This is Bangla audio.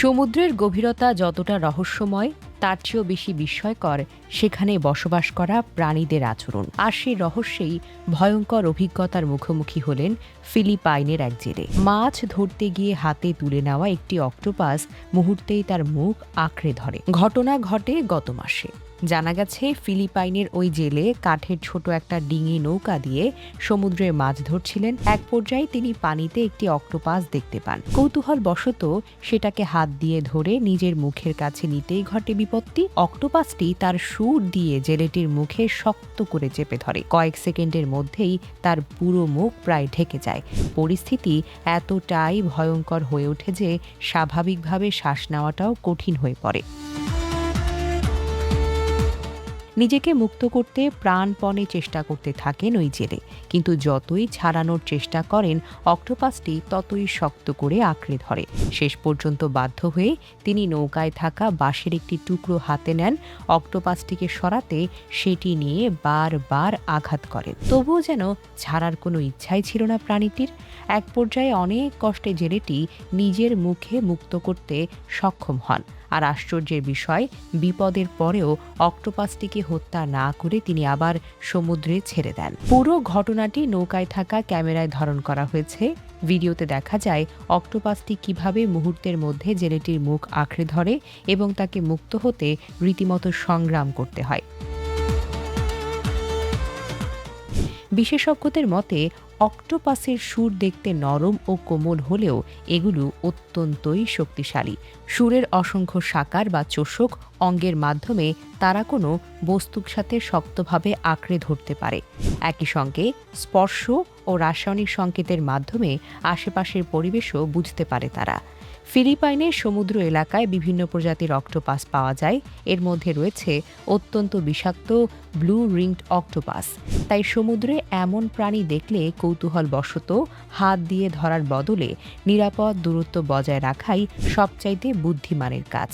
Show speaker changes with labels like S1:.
S1: সমুদ্রের গভীরতা যতটা রহস্যময় তার চেয়েও বেশি বিস্ময়কর সেখানে বসবাস করা প্রাণীদের আচরণ। আর সেই রহস্যেই ভয়ঙ্কর অভিজ্ঞতার মুখোমুখি হলেন ফিলিপাইনের এক জেলে। মাছ ধরতে গিয়ে হাতে তুলে নেওয়া একটি অক্টোপাস মুহূর্তেই তার মুখ আঁকড়ে ধরে। ঘটনা ঘটে গত মাসে। জানা গেছে ফিলিপাইনের ওই জেলে কাঠের ছোট একটা ডিঙি নৌকা দিয়ে সমুদ্রে মাছ ধরছিলেন। এক পর্যায়ে তিনি পানিতে একটি অক্টোপাস দেখতে পান। কৌতূহলবশত সেটাকে হাত দিয়ে ধরে নিজের মুখের কাছে নিতেই ঘটে বিপত্তি। অক্টোপাসটি তার সুর দিয়ে জেলেটির মুখে শক্ত করে চেপে ধরে। কয়েক সেকেন্ডের মধ্যেই তার পুরো মুখ প্রায় ঢেকে যায়। পরিস্থিতি এতটাই ভয়ঙ্কর হয়ে ওঠে যে স্বাভাবিকভাবে শ্বাস নেওয়াটাও কঠিন হয়ে পড়ে। নিজেকে মুক্ত করতে প্রাণপণে চেষ্টা করতে থাকেন ওই জেলে, কিন্তু যতই ছাড়ানোর চেষ্টা করেন অক্টোপাসটি ততই শক্ত করে আঁকড়ে ধরে। শেষ পর্যন্ত বাধ্য হয়ে তিনি নৌকায় থাকা বাঁশের একটি টুকরো হাতে নেন। অক্টোপাসটিকে সরাতে সেটি নিয়ে বারবার আঘাত করেন, তবুও যেন ছাড়ার কোনো ইচ্ছাই ছিল না প্রাণীটির। এক পর্যায়ে অনেক কষ্টে জেলেটি নিজের মুখে মুক্ত করতে সক্ষম হন। আর আশ্চর্যের বিষয়, বিপদের পরেও অক্টোপাসটিকে হত্যা না করে তিনি আবার সমুদ্রে ছেড়ে দেন। পুরো ঘটনাটি নৌকায় থাকা ক্যামেরায় ধারণ করা হয়েছে। ভিডিওতে দেখা যায় অক্টোপাসটি কিভাবে মুহূর্তের মধ্যে জেলেটির মুখ আঁকড়ে ধরে এবং তাকে মুক্ত হতে রীতিমতো সংগ্রাম করতে হয়। বিশেষজ্ঞদের মতে অক্টোপাসের সুর দেখতে নরম ও কোমল হলেও এগুলো অত্যন্তই শক্তিশালী। সুরের অসংখ্য শাখার বা চোষক অঙ্গের মাধ্যমে তারা কোনো বস্তুর সাথে শক্তভাবে আঁকড়ে ধরতে পারে। একই সঙ্গে স্পর্শ ও রাসায়নিক সংকেতের মাধ্যমে আশেপাশের পরিবেশও বুঝতে পারে তারা। ফিলিপাইনের সমুদ্র এলাকায় বিভিন্ন প্রজাতির অক্টোপাস পাওয়া যায়। এর মধ্যে রয়েছে অত্যন্ত বিষাক্ত ব্লু রিংড অক্টোপাস। তাই সমুদ্রে এমন প্রাণী দেখলে কৌতূহলবশত হাত দিয়ে ধরার বদলে নিরাপদ দূরত্ব বজায় রাখাই সবচাইতে বুদ্ধিমানের কাজ।